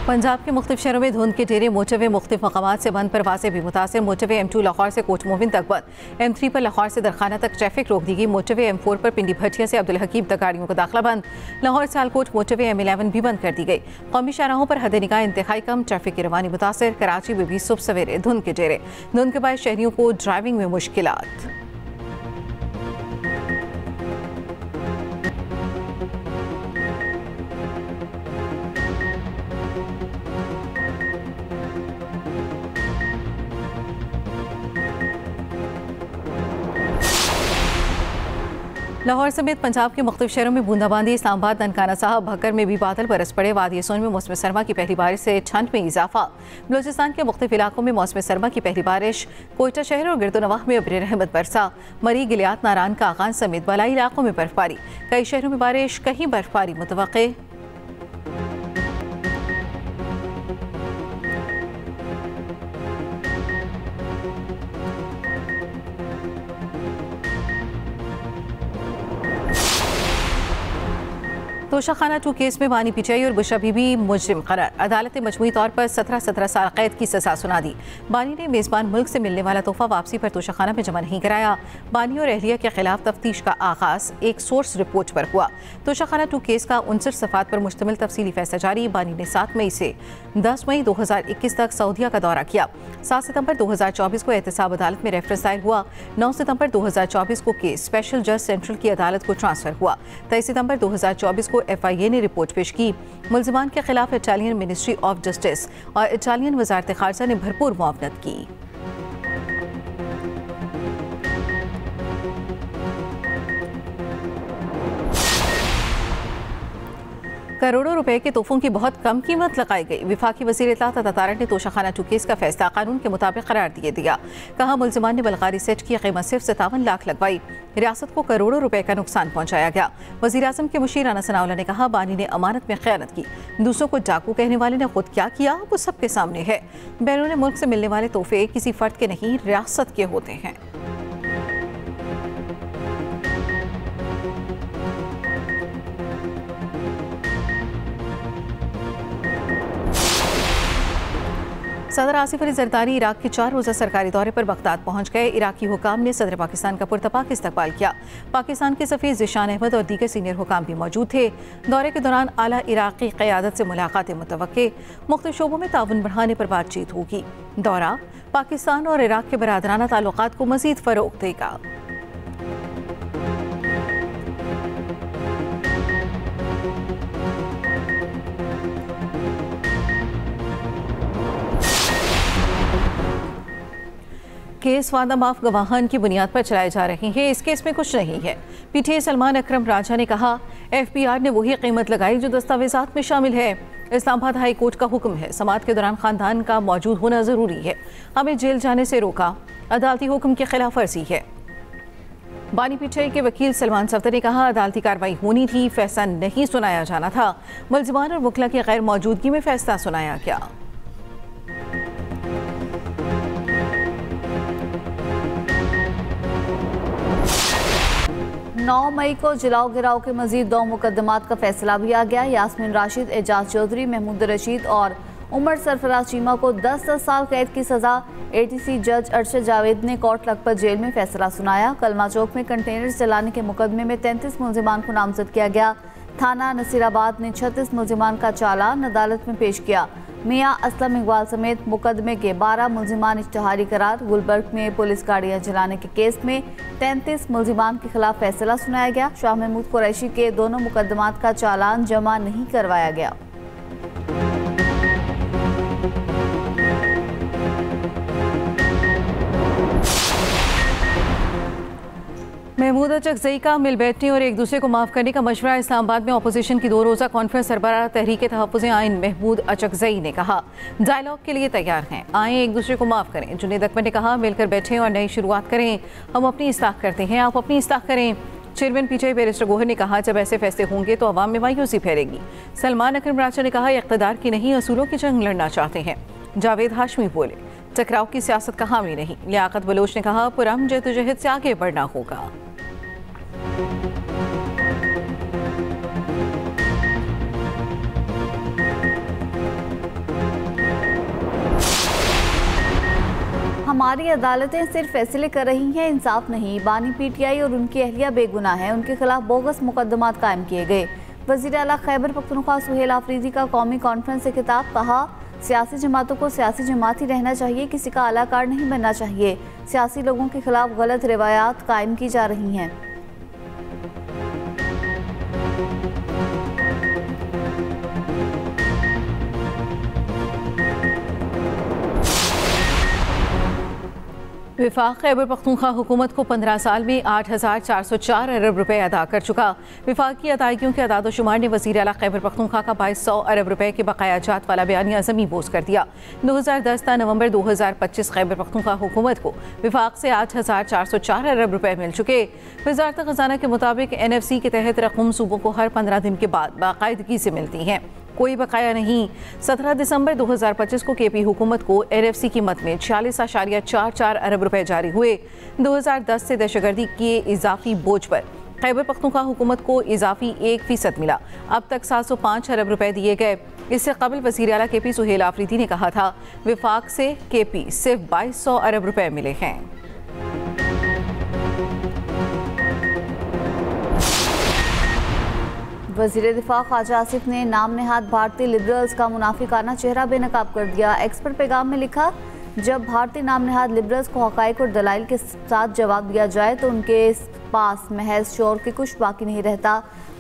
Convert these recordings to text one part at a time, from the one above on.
पंजाब के मुख्तलिफ शहरों में धुंध के डेरे, मोटरवे मुख्तलिफ मकामात से बंद, परवासें भी मुतासिर। मोटरवे M2 लाहौर से कोट मोमिन तक बंद, M3 पर लाहौर से दरखाना तक ट्रैफिक रोक दी गई। मोटरवे M4 पर पिंडी भटिया से अब्दुल हकीम तक गाड़ियों का दाखिला बंद। लाहौर सियालकोट मोटरवे M11 भी बंद कर दी गई। कौमी शाहराहों पर हद निगाह इंतहाई कम, ट्रैफिक की रवानी मुतासिर। कराची में भी सुबह सवेरे धुंध के डेरे, धुंध के बाद शहरियों को ड्राइविंग में मुश्किलात। लाहौर समेत पंजाब के मुख्तलिफ शहरों में बूंदाबांदी। इस्लामाबाद, ननकाना साहब, भक्कर में भी बादल बरस पड़े। वादी सोन में मौसम सरमा की पहली बारिश से ठंड में इजाफा। बलूचिस्तान के मुख्तलिफ इलाकों में मौसम सरमा की पहली बारिश। कोयटा शहर और गिरदोनवाह में अब्र रहमत बरसा। मरी, गिलियात, नारान, कागान समेत बलाई इलाकों में बर्फबारी। कई शहरों में बारिश, कहीं बर्फबारी मुतवक्के। तोशाखाना 2 केस में बानी पिचाई और बुशरा बीबी मुजरिम करार। अदालत ने मजमूई तौर पर 17 साल कैद की सजा सुना दी। बानी ने मेज़बान मुल्क से मिलने वाला तोहफा वापसी पर तोशाखाना में जमा नहीं कराया। बानी और अहलिया के खिलाफ तफ्तीश का आगाज एक सोर्स रिपोर्ट पर हुआ। तोशाखाना 2 केस का 59 सफ़ात पर मुश्तमिल तफसीली फैसला जारी। बानी ने 7 मई से 10 मई 2021 तक सऊदीया का दौरा किया। 7 सितंबर 2024 को एहतसाब अदालत में रेफरेंस दायर हुआ। 9 सितंबर 2024 को केस स्पेशल जज सेंट्रल की अदालत को ट्रांसफर हुआ। 23 सितंबर 2024 को FIA ने रिपोर्ट पेश की। मुल्जिमान के खिलाफ इटालियन मिनिस्ट्री ऑफ जस्टिस और इटालियन वजारत खारजा ने भरपूर मुआवनत की। करोड़ों रुपए के तोहफों की बहुत कम कीमत लगाई गई। विफाकी वज़ीर इत्तलात अतातारक ने तोशाखाना 2 केस का फैसला कानून के मुताबिक करार दिया। कहा मुल्जिमान ने बलगारी सेट की कीमत सिर्फ 57 लाख लगवाई। रियासत को करोड़ों रुपए का नुकसान पहुंचाया गया। वज़ीर आज़म के मुशीर राना सनाउल्लाह ने कहा बानी ने अमानत में खयानत की। दूसरों को डाकू कहने वाले ने खुद क्या किया वो सबके सामने है। बैरून मुल्क से मिलने वाले तोहफे किसी फर्द के नहीं, रियासत के होते हैं। सदर आसिफ अली जरदारी इराक के 4 रोज़ा सरकारी दौरे पर बगदाद पहुंच गए। इराकी हुकाम ने सदर पाकिस्तान का पुरतपाक इस्तकबाल किया। पाकिस्तान के सफ़ीर ज़िशान अहमद और दीगर सीनियर हुकाम भी मौजूद थे। दौरे के दौरान आला इराकी क़यादत से मुलाकातें मुतवक्के। मुख्तलिफ शोबों में ताउन बढ़ाने पर बातचीत होगी। दौरा पाकिस्तान और इराक के बरादराना ताल्लुकात को मज़ीद फ़रोग़ देगा। केस वादा माफ गवाहान की बुनियाद पर चलाए जा रहे हैं। इस केस में कुछ नहीं है। PTA सलमान अकरम राजा ने कहा FBR ने वही कीमत लगाई जो दस्तावेजात में शामिल है। इस्लामाबाद हाई कोर्ट का हुक्म है, समाअत के दौरान खानदान का मौजूद होना जरूरी है। हमें जेल जाने से रोका, अदालती हुक्म की खिलाफ वर्जी है। बानी पिचाई के वकील सलमान सफदर ने कहा अदालती कार्रवाई होनी थी, फैसला नहीं सुनाया जाना था। मुल्जिमान और वकला की गैर मौजूदगी में फैसला सुनाया गया। 9 मई को जलाओ गिराओ के मजीद 2 मुकदमात का फैसला भी आ गया। यास्मीन राशिद, एजाज चौधरी, महमूद रशीद और उमर सरफराज चीमा को 10-10 साल कैद की सजा। ATC जज अरशद जावेद ने कोर्ट लखपत जेल में फैसला सुनाया। कलमा चौक में कंटेनर जलाने के मुकदमे में 33 मुल्जिमान को नामजद किया गया। थाना नसीराबाद ने 36 मुल्जिमान का चालान अदालत में पेश किया। मियां असलम इकबाल समेत मुकदमे के 12 मुल्जिमान इश्तिहारी करार। गुलबर्ग में पुलिस गाड़ियां जलाने के केस में 33 मुल्जिमान के खिलाफ फैसला सुनाया गया। शाह महमूद कुरैशी के दोनों मुकदमात का चालान जमा नहीं करवाया गया। महमूद अचकजई का मिल बैठने और एक दूसरे को माफ़ करने का मशवरा। इस्लामाबाद में अपोजिशन की 2 रोज़ा कॉन्फ्रेंस सरबराह तहरीक तहफ़्फ़ुज़ आइन महमूद अचकजई ने कहा डायलॉग के लिए तैयार हैं, आएँ एक दूसरे को माफ़ करें। जुनेद अकबर ने कहा मिलकर बैठें और नई शुरुआत करें। हम अपनी इस्लाह करते हैं, आप अपनी इस्लाह करें। चेयरमैन PTI बैरिस्टर गोहर ने कहा जब ऐसे फैसले होंगे तो अवाम में मायूसी फैलेगी। सलमान अकरम राजा ने कहा इक़्तिदार की नहीं असूलों की जंग लड़ना चाहते हैं। जावेद हाशमी बोले टकराव की सियासत का हामी नहीं। लियाकत बलोच ने कहा पुरअमन जद्दोजहद से आगे बढ़ना होगा। हमारी अदालतें सिर्फ फैसले कर रही हैं, इंसाफ नहीं। बानी पीटीआई और उनकी अहलिया बेगुनाह है, उनके खिलाफ बोगस मुकदमात कायम किए गए। वज़ीर आला खैबर पख्तूनख्वा सुहेल आफरीदी का कौमी कॉन्फ्रेंस से खिताब, कहा सियासी जमातों को सियासी जमात ही रहना चाहिए, किसी का आलाकार नहीं बनना चाहिए। सियासी लोगों के खिलाफ गलत रिवायात कायम की जा रही हैं। विफाक खैबर पख्तूनख्वा हुकूमत को 15 साल में 8,404 अरब रुपए अदा कर चुका। विफाक की अदायगियों के अदाद-ओ-शुमार ने वज़ीर आला खैबर पख्तूनख्वा का 2200 अरब रुपए के बकाया जात वाला बयानिया ज़मी बोझ कर दिया। 2010 ता नवंबर 2025 खैबर पख्तूनख्वा हुकूमत को विफाक से 8,404 अरब रुपए मिल चुके। वज़ारत ख़ज़ाना के मुताबिक NFC के तहत रकम सूबों को हर 15 दिन के बाद बाकायदगी से मिलती हैं, कोई बकाया नहीं। 17 दिसंबर 2025 को KP हुकूमत को NFC की मद में 46.44 अरब रुपए जारी हुए। 2010 से दहशतगर्दी के इजाफी बोझ पर खैबर पख्तूनख्वा हुकूमत को इजाफी 1% मिला। अब तक 705 अरब रुपए दिए गए। इससे कबल वज़ीर आला KP सुहेल आफरीदी ने कहा था विफाक से KP सिर्फ 2200 अरब रुपए मिले हैं। वज़ीर दिफा ख्वाजा आसिफ ने नाम नेहाद भारतीय लिबरल्स का मुनाफिकाना चेहरा बेनकाब कर दिया। एक्स पर पैगाम में लिखा, जब भारतीय नाम नेहाद लिबरल्स को हक़ाइक़ और दलाइल के साथ जवाब दिया जाए तो उनके पास महज शोर के कुछ बाकी नहीं रहता।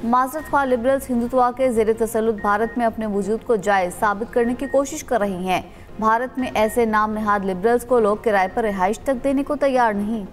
माज़रत ख्वाह लिबरल्स हिंदुत्व के ज़ेर तसल्लुत भारत में अपने वजूद को जायज़ साबित करने की कोशिश कर रही हैं। भारत में ऐसे नाम नेहाद लिबरल्स को लोग किराए पर रिहाइश तक देने को तैयार नहीं।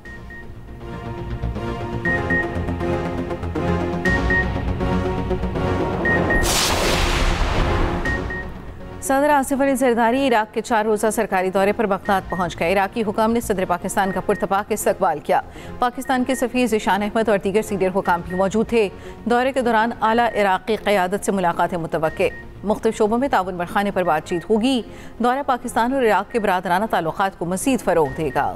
सदर आसिफ अली जरदारी इराक के 4 रोज़ा सरकारी दौरे पर बगदाद पहुंच गए। इराकी हुकाम ने सदर पाकिस्तान का पुरतपाक इस्तकबाल किया। पाकिस्तान के सफ़ीर ज़ीशान अहमद और दीगर सीनियर हुकाम भी मौजूद थे। दौरे के दौरान आला इराक़ी क़यादत से मुलाकातें मुतवक्के। मुख्तलिफ शोबों में ताउन बढ़ाने पर बातचीत होगी। दौरा पाकिस्तान और इराक के बरादराना ताल्लुकात को मज़ीद फ़रोग़ देगा।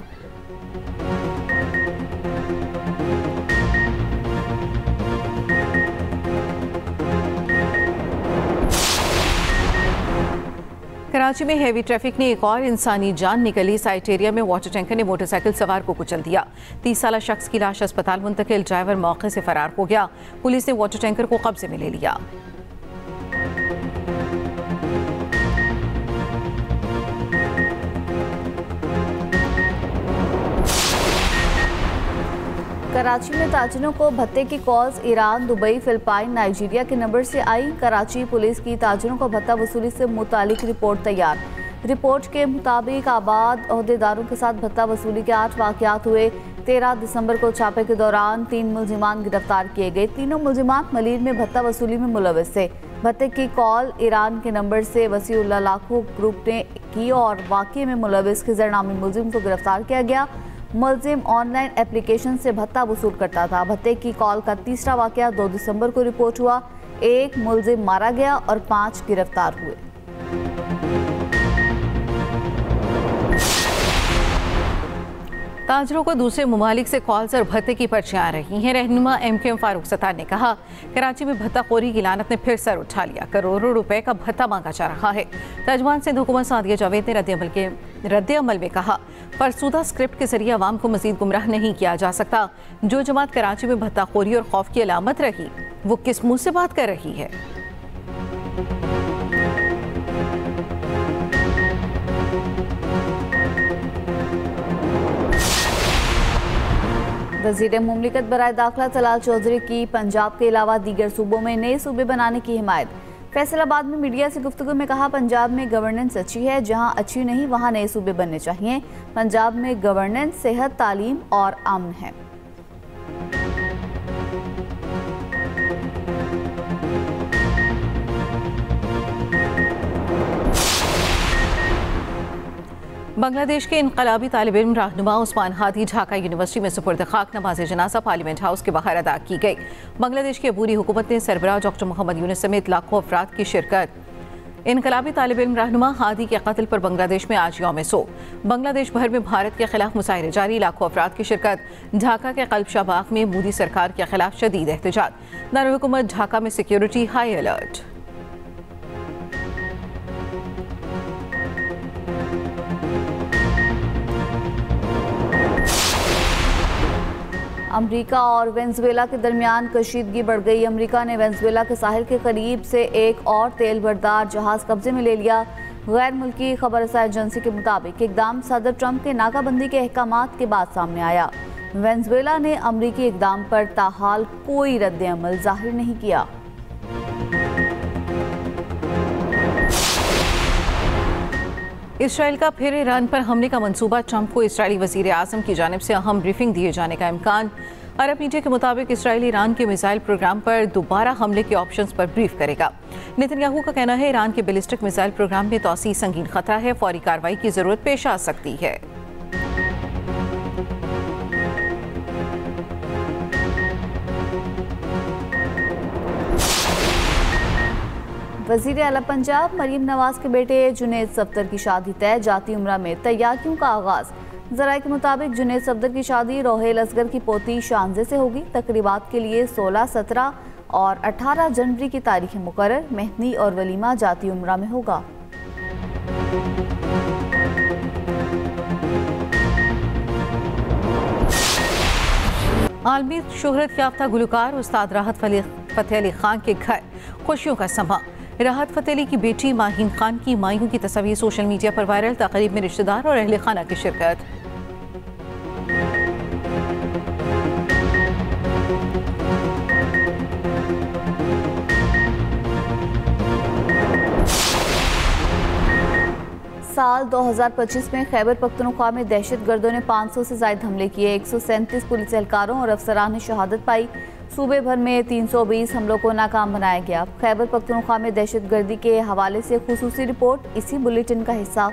कराची में हेवी ट्रैफिक ने एक और इंसानी जान निकली। साइट एरिया में वाटर टैंकर ने मोटरसाइकिल सवार को कुचल दिया। 30 साला शख्स की लाश अस्पताल मुंतकिल, ड्राइवर मौके से फरार हो गया। पुलिस ने वाटर टैंकर को कब्जे में ले लिया। कराची में ताजिरों को भत्ते की calls Iran, Dubai, Philippine, Nigeria के नंबर से आई। कराची पुलिस की ताजिरों को भत्ता वसूली से मुतालिक रिपोर्ट तैयार। रिपोर्ट के मुताबिक आबाद अहदेदारों के साथ भत्ता वसूली के 8 वाक़यात हुए। 13 दिसंबर को छापे के दौरान 3 मुलजिमान गिरफ्तार किए गए। तीनों मुलजिमान मलीर में भत्ता वसूली में मुलव्वस थे। भत्ते की कॉल ईरान के नंबर से वसीउल्लाह लाखो ग्रुप ने की और वाक़ये में मुलव्वस खिज़र नामी मुलजिम को गिरफ्तार किया गया। मुलजिम ऑनलाइन एप्लीकेशन से भत्ता वसूल करता था। भत्ते की कॉल का तीसरा वाक़या 2 दिसंबर को रिपोर्ट हुआ। 1 मुलजिम मारा गया और 5 गिरफ्तार हुए। ताजरों को दूसरे ममालिक से कॉल्स और भत्ते की पर्चियां आ रही हैं। रहनुमा MKM फारूक सत्तार ने कहा, कराची में भत्ताखोरी की लानत ने फिर सर उठा लिया। करोड़ों रुपए का भत्ता मांगा जा रहा है। तर्जुमान सिंध हुकूमत सादिया जावेद ने रद्द-ए-अमल में कहा, फरसूदा स्क्रिप्ट के जरिए अवाम को मजीद गुमराह नहीं किया जा सकता। जो जमात कराची में भत्ताखोरी और खौफ की अलामत रही, वो किस मुंह से बात कर रही है? वज़ीर मुमलिकत बराए दाखिला तलाल चौधरी की पंजाब के अलावा दीगर सूबों में नए सूबे बनाने की हिमायत। फैसलाबाद में मीडिया से गुफ्तगू में कहा, पंजाब में गवर्नेंस अच्छी है, जहां अच्छी नहीं वहां नए सूबे बनने चाहिए। पंजाब में गवर्नेंस, सेहत, तालीम और अमन है। बांग्लादेश के इनकलाबी तालिब इल्म रहनुमा उस्मान हादी ढाका यूनिवर्सिटी में सुपुर्द खाक नमाज जनाजा पार्लियामेंट हाउस के बाहर अदा की गई। बांग्लादेश की अबूरी हुकूमत ने सरबराह डॉक्टर मोहम्मद यूनुस समेत लाखों अफराद की शिरकत। इनकलाबी तालिब इल्म रहनुमा हादी के कत्ल पर बांग्लादेश में आज यौम सोग। बांग्लादेश भर में भारत के खिलाफ मुजाहिरे जारी, लाखों अफराद की शिरकत। ढाका के कल्ब शाह बाग में मोदी सरकार के खिलाफ शदीद एहतजाज। दारुल-हुकूमत ढाका में सिक्योरिटी हाई अलर्ट। अमेरिका और वेनेजुएला के दरमियान कशीदगी बढ़ गई। अमेरिका ने वेनेजुएला के साहिल के करीब से एक और तेल बरदार जहाज कब्जे में ले लिया। गैर मुल्की खबर रसाई एजेंसी के मुताबिक इकदाम सदर ट्रंप के नाकाबंदी के अहकामात के बाद सामने आया। वेनेजुएला ने अमरीकी इकदाम पर ताहाल कोई रद्द-ए-अमल जाहिर नहीं किया। इसराइल का फिर ईरान पर हमले का मंसूबा। ट्रंप को इसराइली वजीर आजम की जानिब से अहम ब्रीफिंग दिए जाने का इम्कान। अरब मीडिया के मुताबिक इसराइल ईरान के मिसाइल प्रोग्राम पर दोबारा हमले के ऑप्शंस पर ब्रीफ करेगा। नेतन्याहू का कहना है ईरान के बैलिस्टिक मिसाइल प्रोग्राम में तौसी संगीन खतरा है, फौरी कार्रवाई की जरूरत पेश आ सकती है। वजीर आला पंजाब मरीम नवाज के बेटे जुनैद सफदर की शादी तय। जाती उम्रा में तैयारियों का आगाज। जराये के मुताबिक जुनैद सफदर की शादी रोहेल असगर की पोती शानजे से होगी। तकरीबात के लिए 16, 17 और 18 जनवरी की तारीखें मुकर्रर। मेहंदी और वलीमा जाती उम्रा में होगा। आलमी शोहरत याफ्ता गुलकार उस्ताद राहत फतेह अली खान के घर खुशियों का समा। राहत फतेह अली की बेटी माहीन खान की मायूं की तस्वीर सोशल मीडिया पर वायरल। तकरीब में रिश्तेदार और अहले खाना की शिरकत। साल 2025 में खैबर पख्तूनख्वा में दहशत गर्दों ने 500 से ज्यादा हमले किए। 137 पुलिस एहलकारों और अफसरान ने शहादत पाई। सूबे भर में 320 हमलों को नाकाम बनाया गया। खैबर पख्तूनख्वा में दहशत गर्दी के हवाले से खुसूसी रिपोर्ट इसी बुलेटिन का हिस्सा।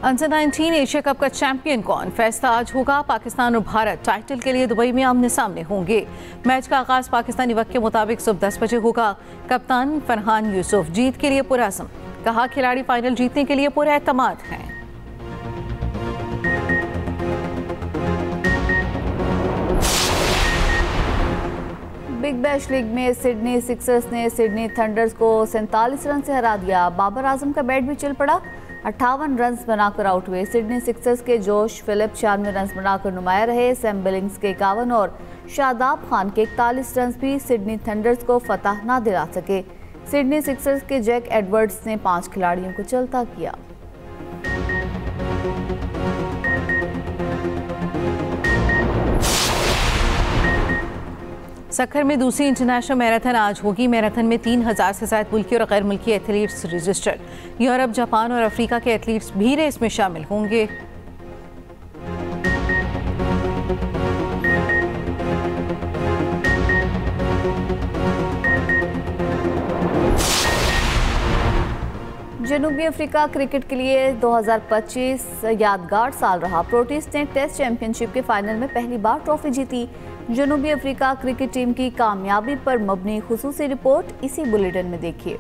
अंडर 19 एशिया कप का चैंपियन कौन? फैसला आज होगा। पाकिस्तान और भारत टाइटल के लिए दुबई में आमने सामने होंगे। मैच का आगाज पाकिस्तानी वक्त के मुताबिक सुबह 10 बजे होगा। कप्तान फरहान यूसुफ जीत के लिए पुरअज़्म। कहा खिलाड़ी फाइनल जीतने के लिए पूरा एतमाद हैं। बिग बैश लीग में सिडनी सिक्सर्स ने सिडनी थंडर्स को 47 रन से हरा दिया। बाबर आजम का बैट भी चल पड़ा। 58 रन बनाकर आउट हुए। सिडनी सिक्सर्स के जोश फिलिप 96 रन बनाकर नुमाया रहे। सैम बिलिंग्स के 51 और शादाब खान के 41 रन भी सिडनी थंडर्स को फतह ना दिला सके। सिडनी सिक्सर्स के जैक एडवर्ड्स ने 5 खिलाड़ियों को चलता किया। सक्खर में दूसरी इंटरनेशनल मैराथन आज होगी। मैराथन में 3000 से ज्यादा मुल्की और गैर मुल्की एथलीट्स रजिस्टर्ड। यूरोप, जापान और अफ्रीका के एथलीट्स भी रेस में शामिल होंगे। जनूबी अफ्रीका क्रिकेट के लिए 2025 यादगार साल रहा। प्रोटीज ने टेस्ट चैंपियनशिप के फाइनल में पहली बार ट्रॉफी जीती। जनूबी अफ्रीका क्रिकेट टीम की कामयाबी पर मबनी खुसूसी रिपोर्ट इसी बुलेटिन में देखिए।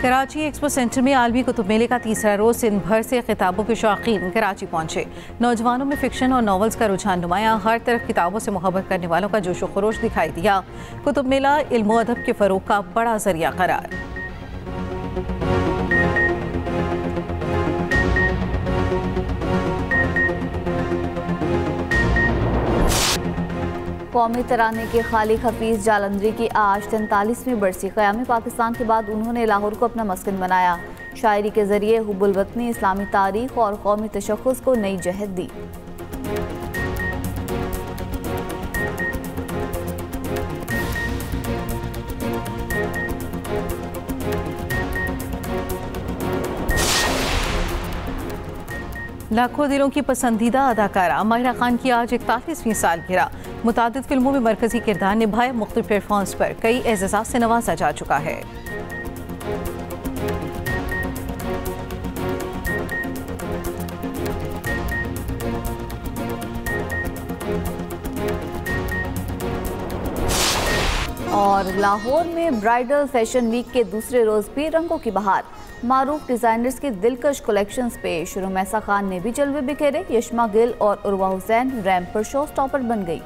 कराची एक्सपो सेंटर में आलमी कुतुब मेले का तीसरा रोज सिंध भर से किताबों के शौकीन कराची पहुंचे। नौजवानों में फिक्शन और नॉवेल्स का रुझान नुमाया। हर तरफ किताबों से मोहब्बत करने वालों का जोश व खरोश दिखाई दिया। कुतुब मेला इल्म व अदब के फरोग का बड़ा जरिया करार। कौमी तराने के खालिक हफीज जालंधरी की आज 43वीं बरसी। क़याम पाकिस्तान के बाद उन्होंने लाहौर को अपना मस्कन बनाया। शायरी के जरिए हुब्बुल वतनी, इस्लामी तारीख और कौमी तशख्खुस को नई जहत दी। लाखों दिलों की पसंदीदा अदाकारा माहिरा खान की आज 41वीं सालगिरह। मुतादिद फिल्मों में मरकजी किरदार निभाए। मुख्तलिफ प्लेटफॉर्म्स पर कई एज़ाज़ात से नवाजा जा चुका है। और लाहौर में ब्राइडल फैशन वीक के दूसरे रोज भी रंगों की बहार। मारूफ डिजाइनर्स की दिलकश कलेक्शंस पेश। रुमैसा खान ने भी जलवे बिखेरे। यशमा गिल और उर्वा हुसैन रैंप पर शो स्टॉपर बन गई।